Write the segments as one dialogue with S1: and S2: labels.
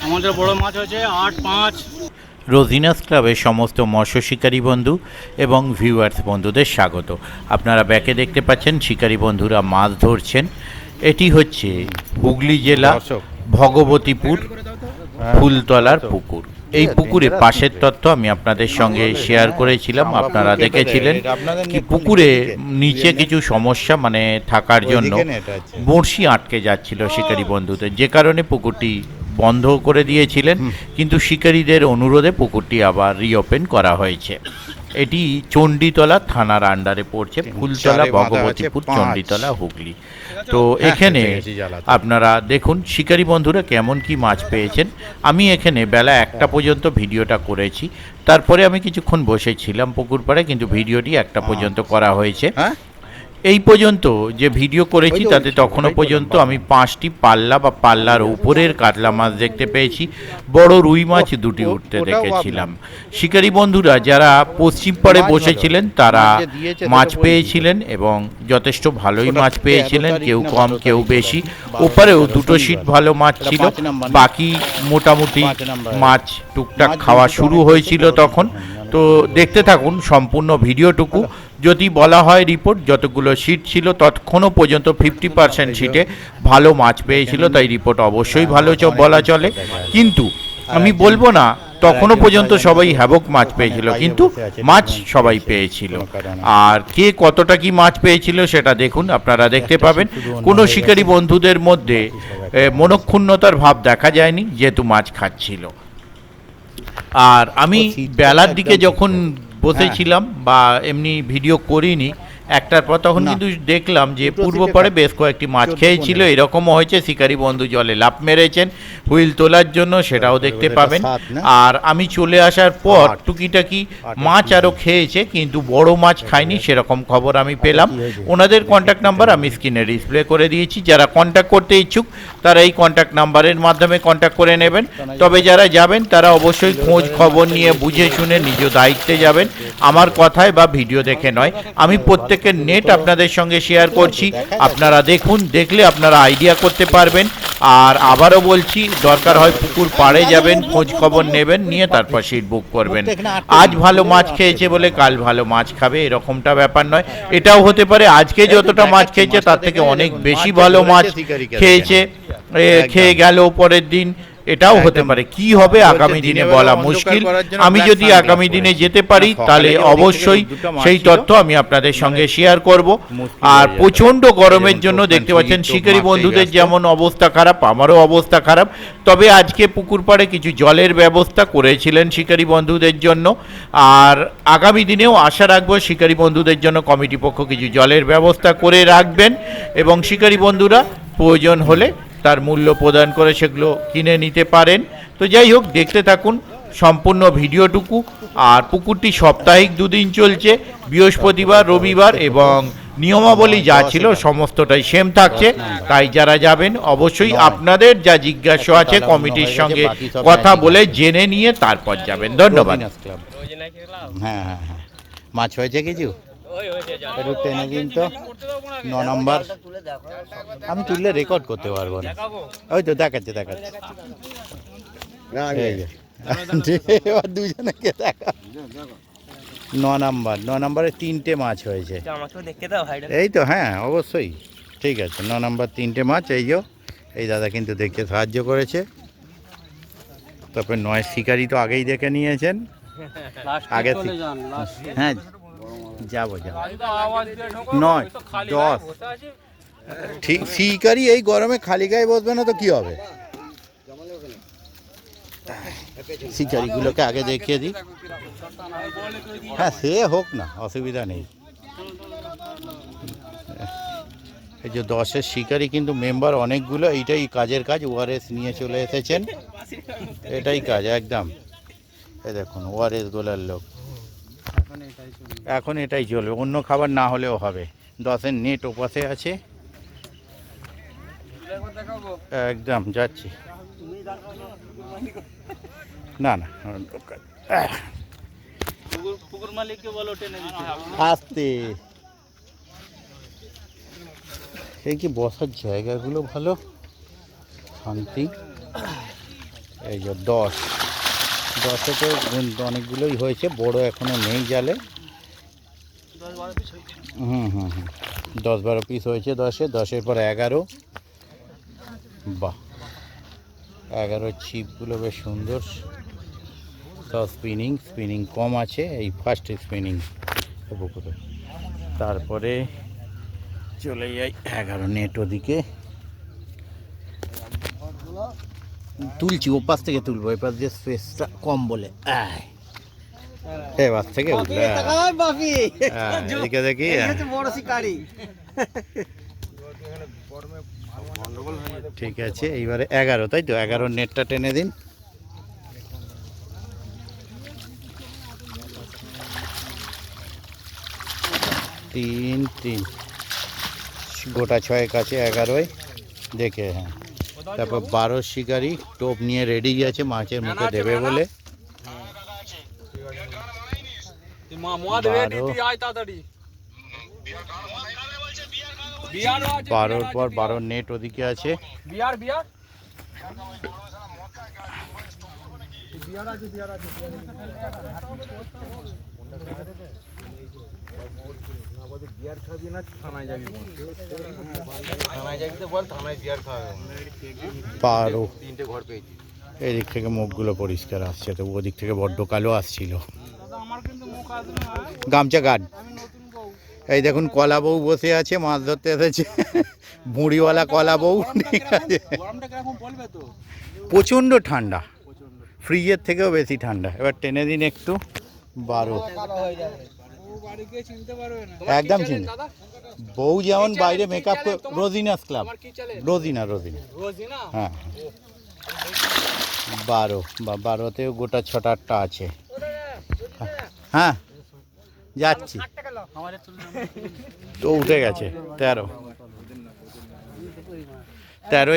S1: আমাদের বড় মাছ হয়েছে 8-5।
S2: রোজিনাস ক্লাবের সমস্ত মৎস্য শিকারী বন্ধু এবং ভিউয়ার্স বন্ধুদের স্বাগত। আপনারা ব্যাকে দেখতে পাচ্ছেন শিকারী বন্ধুরা মাছ ধরছেন। এটি হচ্ছে হুগলি জেলা ভগবতীপুর ফুলতলার পুকুর। এই পুকুরে পাশের তথ্য আমি আপনাদের সঙ্গে শেয়ার করেছিলাম, আপনারা দেখেছিলেন কি পুকুরে নিচে কিছু সমস্যা মানে থাকার জন্য বড়শি আটকে যাচ্ছিল শিকারী বন্ধুদের, যে কারণে পুকুরটি বন্ধ করে দিয়েছিলেন, কিন্তু শিকারীদের অনুরোধে পুকুরটি আবার রিওপেন করা হয়েছে। এটি চণ্ডীতলা থানার আন্ডারে পড়ছে, ফুলতলা ভগবতীপুর চণ্ডীতলা হুগলি। তো এখানে আপনারা দেখুন শিকারী বন্ধুরা কেমন কি মাছ পেয়েছেন। আমি এখানে বেলা 1টা পর্যন্ত ভিডিওটা করেছি, তারপরে আমি কিছুক্ষণ বসেছিলাম পুকুর পাড়ে, কিন্তু ভিডিওটি 1টা পর্যন্ত করা হয়েছে। এই পর্যন্ত যে ভিডিও করেছি তাতে তখনও পর্যন্ত আমি 5টি পাল্লা বা পাল্লার উপরের কাতলা মাছ দেখতে পেয়েছি, বড় রুই মাছ 2টি উঠতে দেখেছিলাম। শিকারী বন্ধুরা যারা পশ্চিম পাড়ে বসেছিলেন তারা মাছ পেয়েছিলেন এবং যথেষ্ট ভালোই মাছ পেয়েছিলেন, কেউ কম কেউ বেশি। ওপারেও 2টো সিট ভালো মাছ ছিল, বাকি মোটামুটি মাছ টুকটাক খাওয়া শুরু হয়েছিল তখন। তো দেখতে থাকুন সম্পূর্ণ ভিডিওটুকু। যদি বলা হয় রিপোর্ট, যতগুলো সিট ছিল ততক্ষণও পর্যন্ত 50% সিটে ভালো মাছ পেয়েছিল, তাই রিপোর্ট অবশ্যই ভালো বলা চলে। কিন্তু আমি বলবো না তখনও পর্যন্ত সবাই হ্যাবক মাছ পেয়েছিল, কিন্তু মাছ সবাই পেয়েছিল। আর কে কতটা কি মাছ পেয়েছিল সেটা দেখুন, আপনারা দেখতে পাবেন। কোনো শিকারী বন্ধুদের মধ্যে মনক্ষুণ্ণতার ভাব দেখা যায়নি, যেহেতু মাছ খাচ্ছিল। আর আমি বেলার দিকে যখন বসেছিলাম বা এমনি ভিডিও করিনি 1টার পর, তখন কিন্তু দেখলাম যে পূর্ব পাড়ে বেশ কয়েকটি মাছ খেয়েছিল। এরকমও হয়েছে শিকারী বন্ধু জলে লাফ মেরেছেন হুইল তোলার জন্য, সেটাও দেখতে পাবেন। আর আমি চলে আসার পর টুকিটাকি মাছ আরও খেয়েছে, কিন্তু বড় মাছ খায়নি সেরকম খবর আমি পেলাম। ওনাদের কন্ট্যাক্ট নাম্বার আমি স্ক্রিনে ডিসপ্লে করে দিয়েছি, যারা কন্ট্যাক্ট করতে ইচ্ছুক তারা এই কন্ট্যাক্ট নাম্বারের মাধ্যমে কন্ট্যাক্ট করে নেবেন। তবে যারা যাবেন তারা অবশ্যই খোঁজ খবর নিয়ে বুঝে শুনে নিজ দায়িত্বে যাবেন, আমার কথায় বা ভিডিও দেখে নয়। আমি প্রত্যেকের নেট আপনাদের সঙ্গে শেয়ার করছি, আপনারা দেখুন, দেখলে আপনারা আইডিয়া করতে পারবেন। আর আবারও বলছি, দরকার হয় পুকুর পাড়ে যাবেন, খোঁজ খবর নেবেন, নিয়ে তারপর সিট বুক করবেন। আজ ভালো মাছ খেয়েছে বলে কাল ভালো মাছ খাবে এরকমটা ব্যাপার নয়। এটাও হতে পারে আজকে যতটা মাছ খেয়েছে তার থেকে অনেক বেশি ভালো মাছ খেয়েছে, খেয়ে গেল পরের দিন, এটাও হতে পারে। কি হবে আগামী দিনে বলা মুশকিল। আমি যদি আগামী দিনে যেতে পারি তাহলে অবশ্যই সেই তথ্য আমি আপনাদের সঙ্গে শেয়ার করব। আর প্রচণ্ড গরমের জন্য দেখতে পাচ্ছেন শিকারী বন্ধুদের যেমন অবস্থা খারাপ, আমারও অবস্থা খারাপ। তবে আজকে পুকুর পাড়ে কিছু জলের ব্যবস্থা করেছিলেন শিকারী বন্ধুদের জন্য, আর আগামী দিনেও আশা রাখবো শিকারী বন্ধুদের জন্য কমিটি পক্ষ কিছু জলের ব্যবস্থা করে রাখবেন, এবং শিকারী বন্ধুরা প্রয়োজন হলে তার মূল্য প্রদান করে সেগুলো কিনে নিতে পারেন। তো যাই হোক, দেখতে থাকুন সম্পূর্ণ ভিডিওটুকু। আর পুকুরটি সাপ্তাহিক 2 দিন চলছে, বৃহস্পতিবার রবিবার, এবং নিয়মাবলী যা ছিল সমস্তটাই সেম থাকছে। তাই যারা যাবেন অবশ্যই আপনাদের যা জিজ্ঞাসা আছে কমিটির সঙ্গে কথা বলে জেনে নিয়ে তারপর যাবেন। ধন্যবাদ।
S3: হ্যাঁ হ্যাঁ হ্যাঁ, মাছ হয়েছে কিছু একটু টেনে দিন তো। 9 নম্বর আমি তুললে রেকর্ড করতে পারবো না, ওই তো দেখাচ্ছে এবার দুজনকে দেখা। 9 নম্বরে 3টে মাছ হয়েছে। এই তো, হ্যাঁ অবশ্যই, ঠিক আছে। 9 নম্বর 3টে মাছ। এই দাদা কিন্তু দেখতে সাহায্য করেছে। তারপরে 9 শিকারি তো আগেই দেখে নিয়েছেন, আগে হ্যাঁ যাবো 9 10 ঠিক। শিকারি এই গরমে খালি গায়ে বসবে না তো কি হবে। শিকারিগুলোকে আগে দেখিয়ে দিই। হ্যাঁ সে হোক না, অসুবিধা নেই। এই যে 10-এর শিকারি কিন্তু মেম্বার অনেকগুলো। এইটাই কাজের কাজ, ওআরএস নিয়ে চলে এসেছেন, এটাই কাজ একদম। এই দেখুন ওআরএস গোলার লোক, এখন এটাই চলবে, অন্য খাবার না হলেও হবে। 10-এর নেট ওপাশে আছে, একদম যাচ্ছি। না না আসতে, এই কি বসার জায়গাগুলো ভালো। শান্তি। এই যে 10 তো অনেকগুলোই হয়েছে, বড় এখনো নেই জালে। 10-12 পিস হয়েছে। 10-এর পর 11। বাহ, 11 ছিপগুলো বেশ সুন্দর। সব স্পিনিং কম আছে, এই ফার্স্ট স্পিনিং পুকুরে। তারপরে চলে যাই 11 নেট ওদিকে তুলছি, ওপাশ থেকে তুলবো, এপাশ দিয়ে স্পেসটা কম বলে। এবার থেকে উঠবে এদিকে দেখি। ঠিক আছে, এইবারে 11, তাই তো? 11 নেটটা টেনে দিন। তিন গোটা 6 কাছে 11 দেখে। হ্যাঁ, তারপর 12 শিকারি টোপ নিয়ে রেডি আছে মাছের মুখে দেবে বলে। 12-র পর 12 নেট ওদিকে আছে। এদিক থেকে মুখগুলো পরিষ্কার আসছে, তো ওদিক থেকে বড্ড কালো আসছিল। গামছা গার্ড। এই দেখুন কলা বউ বসে আছে, মাছ ধরতে এসেছে। বুড়িওয়ালা কলা বউ। ঠিক আছে, প্রচণ্ড ঠান্ডা, ফ্রিজের থেকেও বেশি ঠান্ডা। এবার টেনে দিন একটু। 12 একদম চিনি। বউ যেমন বাইরে মেকআপ, রোজিনাস ক্লাব, রোজিনা। হ্যাঁ, 12তেও গোটা 6-8টা আছে। হ্যাঁ, যাচ্ছি তো, উঠে গেছে 13।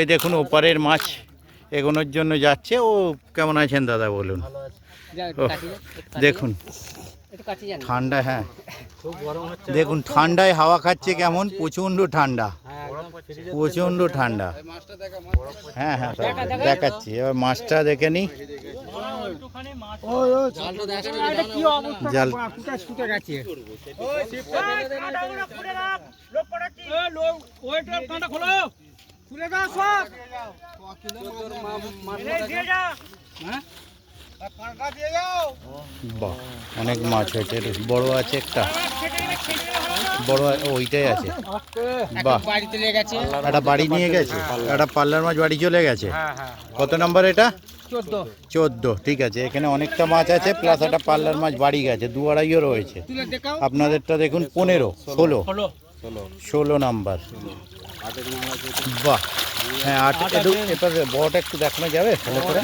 S3: এই দেখুন ওপারের মাছ এগোনোর জন্য যাচ্ছে। ও কেমন আছেন দাদা বলুন? দেখুন ঠান্ডা, হ্যাঁ দেখুন ঠান্ডায় হাওয়া খাচ্ছে কেমন, প্রচণ্ড ঠান্ডা। হ্যাঁ, দেখাচ্ছি। এবার মাছটা দেখে নি। জাল বাহ, অনেক মাছ হয়েছে। বড় আছে একটা, বড় ওইটাই আছে। বাহ, একটা বাড়ি নিয়ে গেছে, একটা পাল্লার মাছ বাড়ি চলে গেছে। কত নম্বর এটা? 14। ঠিক আছে, এখানে অনেকটা মাছ আছে, প্লাস একটা পাল্লার মাছ বাড়ি গেছে। 2-2.5 রয়েছে। আপনাদেরটা দেখুন 15, 16 নাম্বার। বাহ, হ্যাঁ 8। এবার বড়টা একটু দেখানো যাবে? ভালো করে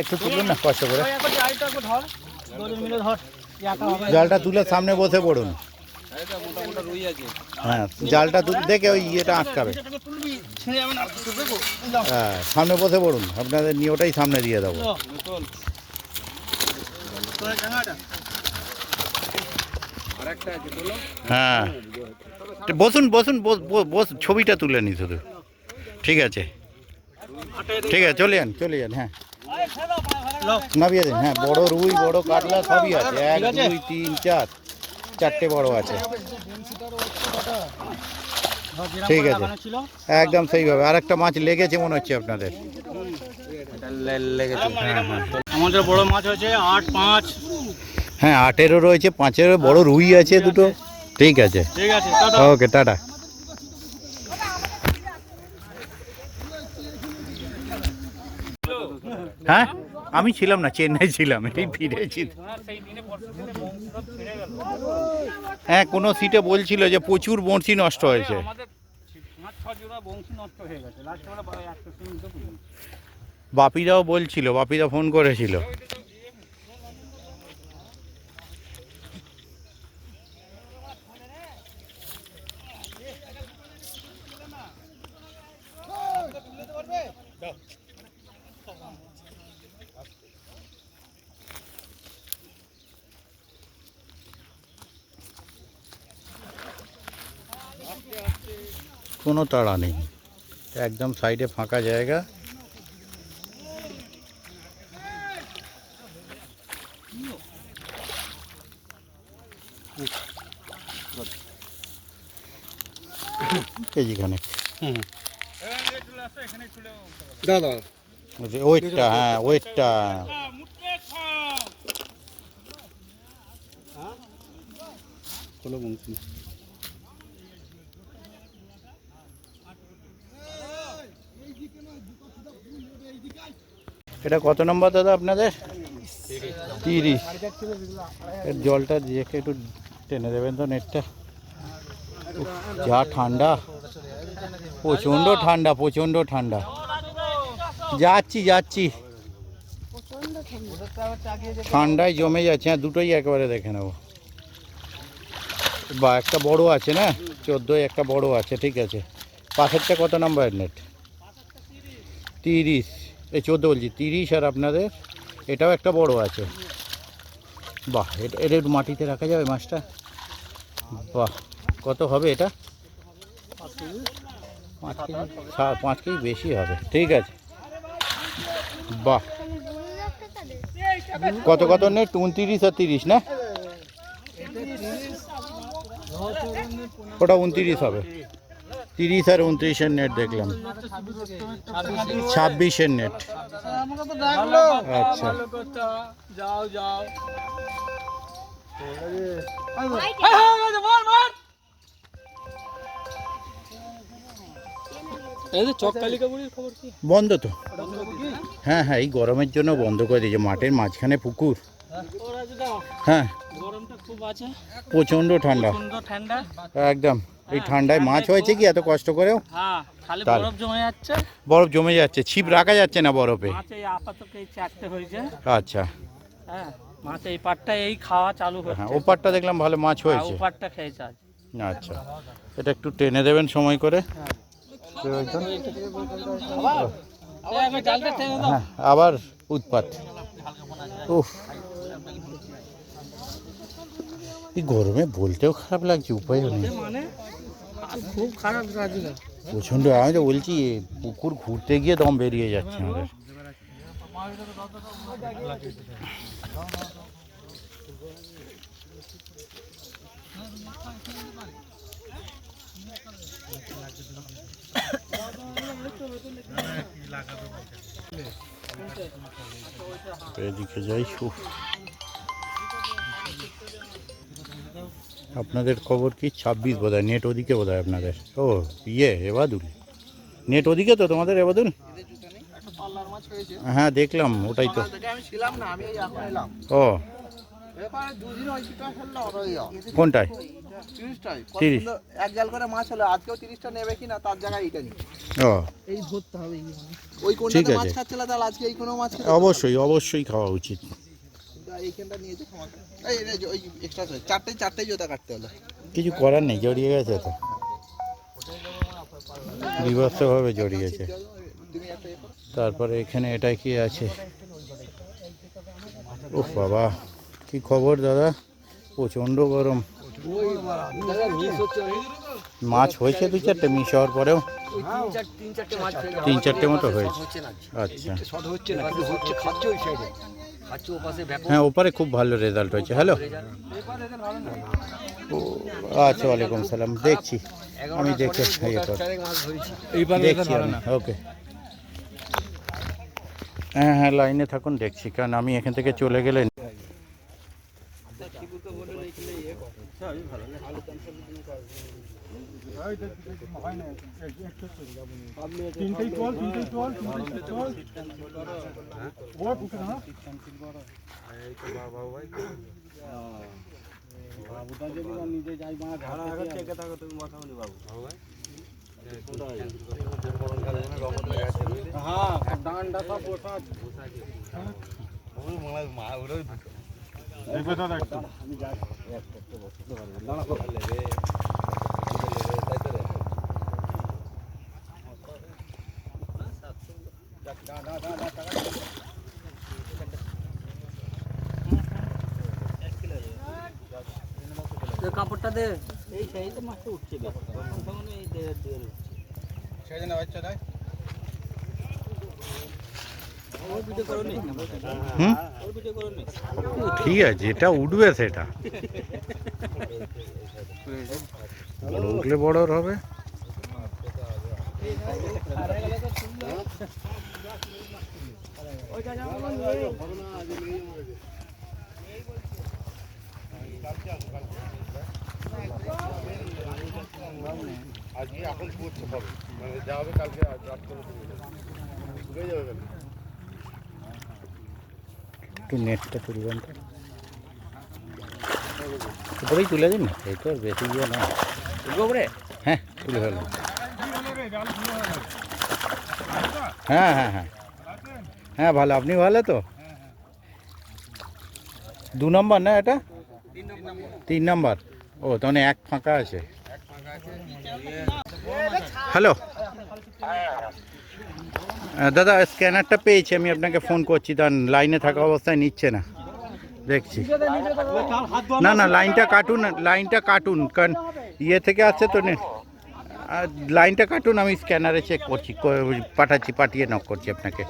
S3: একটু তুলুন না, কষ্ট করে। জালটা তুলে সামনে বসে পড়ুন। হ্যাঁ, জালটা দেখে ওই ইয়েটা আটকাবে। হ্যাঁ, সামনে বসে পড়ুন, আপনাদের নিয়েটাই সামনে দিয়ে দেবো। হ্যাঁ, বসুন, ছবিটা তুলে নি শুধু। ঠিক আছে, চলে যান। হ্যাঁ, নামিয়ে দিন। হ্যাঁ, বড় রুই, বড় কাতলা সবই আছে। 1, 2, 3, 4, 4টে বড় আছে। ঠিক আছে, একদম সেইভাবে। আর একটা মাছ লেগেছে মনে হচ্ছে আপনাদের।
S1: আমাদের বড় মাছ হয়েছে 8, 5।
S3: হ্যাঁ, 8-এরও রয়েছে, 5-এরও বড় রুই আছে দুটো। ঠিক আছে, ওকে, টাটা। হ্যাঁ, আমি ছিলাম না, চেন্নাই ছিলাম, এই ফিরেছি। হ্যাঁ, কোনো সিটে বলছিল যে প্রচুর বড়শি নষ্ট হয়েছে। বাপিরাও বলছিল, বাপিরা ফোন করেছিল। কোনো তাড়া নেই। একদম সাইডে ফাঁকা জায়গা। কেজি খানেক। ওয়েটটা, হ্যাঁ ওয়েটটা। এটা কত নম্বর দাদা আপনাদের? 30। এর জলটা দিয়ে একটু টেনে দেবেন তো নেটটা। যা ঠান্ডা, প্রচণ্ড ঠান্ডা, প্রচণ্ড ঠান্ডা। যাচ্ছি ঠান্ডায় জমে যাচ্ছে। হ্যাঁ দুটোই একেবারে দেখে নেবো। বা একটা বড় আছে না, 14 একটা বড় আছে, ঠিক আছে। পাশেরটা কত নম্বরের নেট? 30, এই 14 বলছি, 30। আর আপনাদের এটাও একটা বড় আছে। বাহ, এটা একটু মাটিতে রাখা যাবে মাছটা? বাহ, কত হবে এটা? 5 কেজি বেশি হবে, ঠিক আছে। বাহ, কত নেট? 29 আর 30 না? ওটা 29 হবে। 30 আর 29-এর নেট দেখলাম। 26-এর নেট। আচ্ছা, বন্ধ তো? হ্যাঁ, এই গরমের জন্য বন্ধ করে দিয়েছে। মাঠের মাঝখানে পুকুর। হ্যাঁ, প্রচণ্ড ঠান্ডা একদম। এই ঠান্ডায় মাছ হয়েছে কি এত কষ্ট করেও? বরফ জমে যাচ্ছে, ছিপ রাখা যাচ্ছে না বরফে। আচ্ছা,
S1: এই পাটটা এই খাওয়া চালু হচ্ছে।
S3: হ্যাঁ, ও পাটটা দেখলাম ভালো মাছ হয়েছে।
S1: ও পাটটা খেয়েছে আজ।
S3: আচ্ছা, এটা একটু টেনে দেবেন সময় করে। হ্যাঁ, আবার উৎপাত। উফ, এই গরমে বলতেও খারাপ লাগছে, উপায় নেই।
S1: খুব খারাপ লাগছে,
S3: প্রচণ্ড। আমি তো বলছি পুকুর ঘুরতে গিয়ে দম বেরিয়ে যাচ্ছে আমাদের। এদিকে যাই। আপনাদের খবর কি? 26 বোধ হয় নেট ওদিকে, বোধ হয় আপনাদের। ও এবাদুল নেট ওদিকে তো তোমাদের? এবাদুল, হ্যাঁ দেখলাম, ওটাই তো। ও কোনটায়? 30
S4: এক জাল করে মাছ হলো। আজকেও 30টা নেবে কিনা তার জায়গায় এটা নিই।
S3: ও
S4: এই ধরতে হবে। ওই কোনটাতে মাছ খাচ্ছিল তাহলে আজকে এই কোনো মাছ খেতে?
S3: অবশ্যই খাওয়া উচিত।
S4: এইখানটা নিয়ে যে খাওয়া। এই ওই এক্সট্রা চারটেই জোতা কাটতে হলো।
S3: কিছু করার নেই, জড়িয়ে গেছে তো, বিভৎসভাবে জড়িয়েছে। তারপরে এখানে এটা কি আছে? ও বাবা, কি খবর দাদা? প্রচণ্ড গরম। মাছ হয়েছে 2-4টে মিস হওয়ার পরেও? 3-4টে মতো হয়েছে। আচ্ছা, হ্যাঁ ওপারে খুব ভালো রেজাল্ট হয়েছে। হ্যালো, আচ্ছা, ওয়ালাইকুম সালাম। দেখছি আমি, দেখে দেখছি আমি। ওকে, হ্যাঁ লাইনে থাকুন, দেখছি। কারণ আমি এখান থেকে চলে গেলে
S1: কাপড়টা দে। এই মাছটা উঠছে।
S3: হুম, ঠিক আছে, যেটা উঠবে সেটা বড় উঠলে বড় হবে। একটু নেটটা তুলবেন তো, উপরেই তুলে দিন না, এই তো আর বেশি গিয়ে না। হ্যাঁ তুলে ফেলুন। হ্যাঁ হ্যাঁ হ্যাঁ হ্যাঁ, ভালো। আপনি ভালো তো? 2 নম্বর না এটা? 3 নম্বর। ও তাহলে এক ফাঁকা আছে। হ্যালো দাদা, স্ক্যানারটা পেয়েছি, আমি আপনাকে ফোন করছি। তার লাইনে থাকা অবস্থায় নিচ্ছে না, দেখছি। না না, লাইনটা কাটুন, কারণ ইয়ে থেকে আসছে তো। লাইনটা কাটুন, আমি স্ক্যানারে চেক করছি, পাঠিয়ে নক করছি আপনাকে।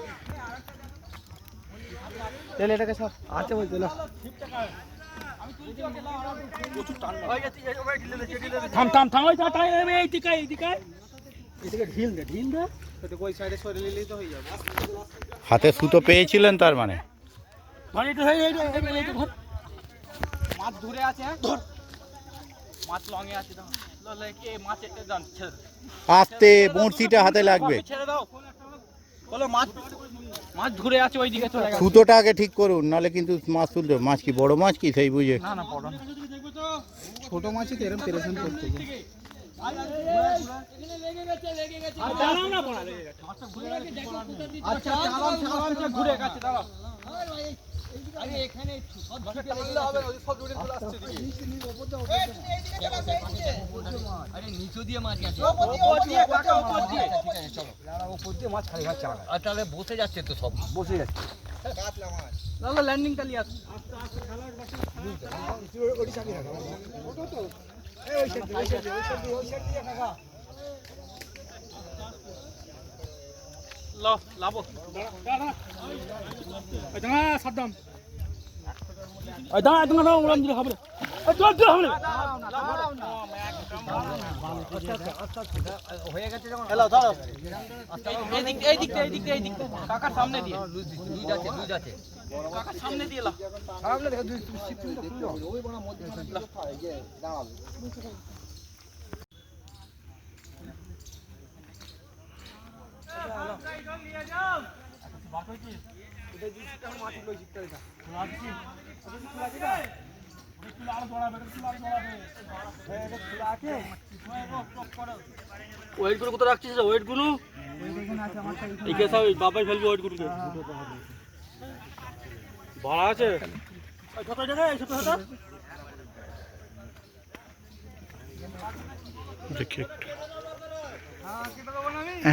S1: থাম থাম থাম, ওই টাই এই দিকে এদিকে ঢিল দে ওই সাইডে সরে নিলেই তো হয়ে যাবে।
S3: হাতে সুতো পেয়েছিলেন তার মানে?
S1: ধর এটা ধর, মাছ ধরে আছে, ধর মাছ লঙে আছে, ধর ললে কি মাছ এটা জান ছেড়ে
S3: আস্তে, বড়শিটা হাতে লাগবে।
S1: ছেড়ে দাও, বলো মাছ ধরে আছে ওই দিকে চলে গেছে।
S3: সুতোটা আগে ঠিক করুন, নাহলে কিন্তু মাছ তুলতে। মাছ কি বড় মাছ কি সেই বুঝে?
S1: না না বড় না,
S4: ছোট মাছই তো এরকম পেরেশান করতে যায়।
S1: দাঁড়াও না, পড়া লেগে গেছে, মাছটা ঘুরে গেছে, আচ্ছা চালান ঘুরে গেছে, দাঁড়াও। আরে এখানে সব টানলে হবে না, সব জুড়ে চলে আসছে দিকে। আরে নিচু দিয়ে মাছ গেছে, উপর দিয়ে কাকা, উপর দিয়ে। ঠিক আছে চলো, দাঁড়াও, উপর দিয়ে মাছ খালি ভাত চালা। আর তাহলে বসে যাচ্ছে তো, সব বসে যাচ্ছে। কাটলা মাছ লালা ল্যান্ডিং কালি আছে। আস্তে আস্তে খেলার বাসা ওই সাইডে রাখা ওটা তো এই ওই সাইডে কাকা। লাবো দাঁড়া দাঁড়া সাদ্দাম, দাঁড়া দাঁড়া ওরম দিলে হবে না, চল হবে না, হয়ে গেছে যখন। হ্যালো দাঁড়াও, এই দিক কাকার সামনে দিয়ে লুজ আছে কাকার সামনে দিয়ে লাও, সামনে দেখো দুই সিপিটা খুলো, ওই বড় মধ্যে দাঁড়াও। ওয়েট গুলো কোথায় রাখছিস? ওয়েট গুলো এইখানে সব বাবাই ফেলবি, ওয়েট গুলো ভাড়া আছে।
S3: দেখি একটু।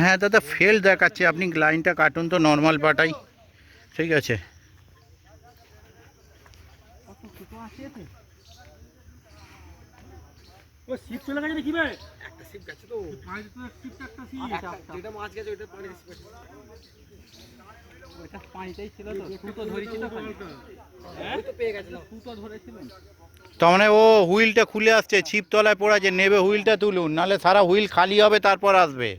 S3: হ্যাঁ দাদা, ফেল দেখাচ্ছে, আপনি লাইনটা কাটুন তো, নর্মাল পাটাই। ঠিক আছে।
S1: ও শিপ চলে গেছে দেখি ভাই, একটা শিপ গেছে তো, পানি তো শিপটা একটা শিপ, যেটা মাছ গেছে ওটা পানি শিপ, ওটা পানিতেই ছিল তো, সুতো ধরেছিল তো, হ্যাঁ ওই তো পেয়ে গেছিলাম, সুতো ধরেছিল।
S3: তার মানে ও হুইলটা খুলে আসছে, ছিপ তলায় পড়ে আছে, নেবে হুইলটা তুলুন, নাহলে সারা হুইল খালি হবে, তারপর আসবে।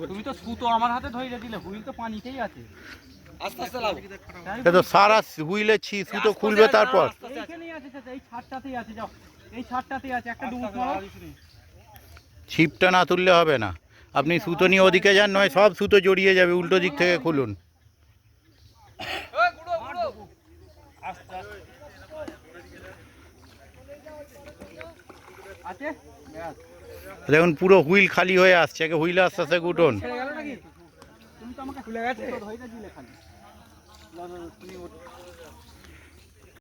S1: তুমি তো সুতো আমার হাতে ধরে দিলে, হুইল তো পানিতেই আছে। আস্তে আস্তে লাগো,
S3: তো সারা হুইলে সুতো খুলবে তারপর।
S1: এইখানেই আছে চাচা, এই ছাদটাতেই আছে, যাও এই ছাদটাতেই আছে, একটা ডুব মারো।
S3: ছিপটা না তুললে হবে না, আপনি সুতো নিয়ে ওদিকে যান, নয় সব সুতো জড়িয়ে যাবে, উল্টো দিক থেকে খুলুন।
S1: আছে
S3: দেখুন পুরো হুইল খালি হয়ে আসছে, আগে হুইলে আস্তে আস্তে উঠুন।
S1: ছেড়ে গেল নাকি? তুমি তো আমাকে খুলে গেছে ধরে দিলে খালি। তুমি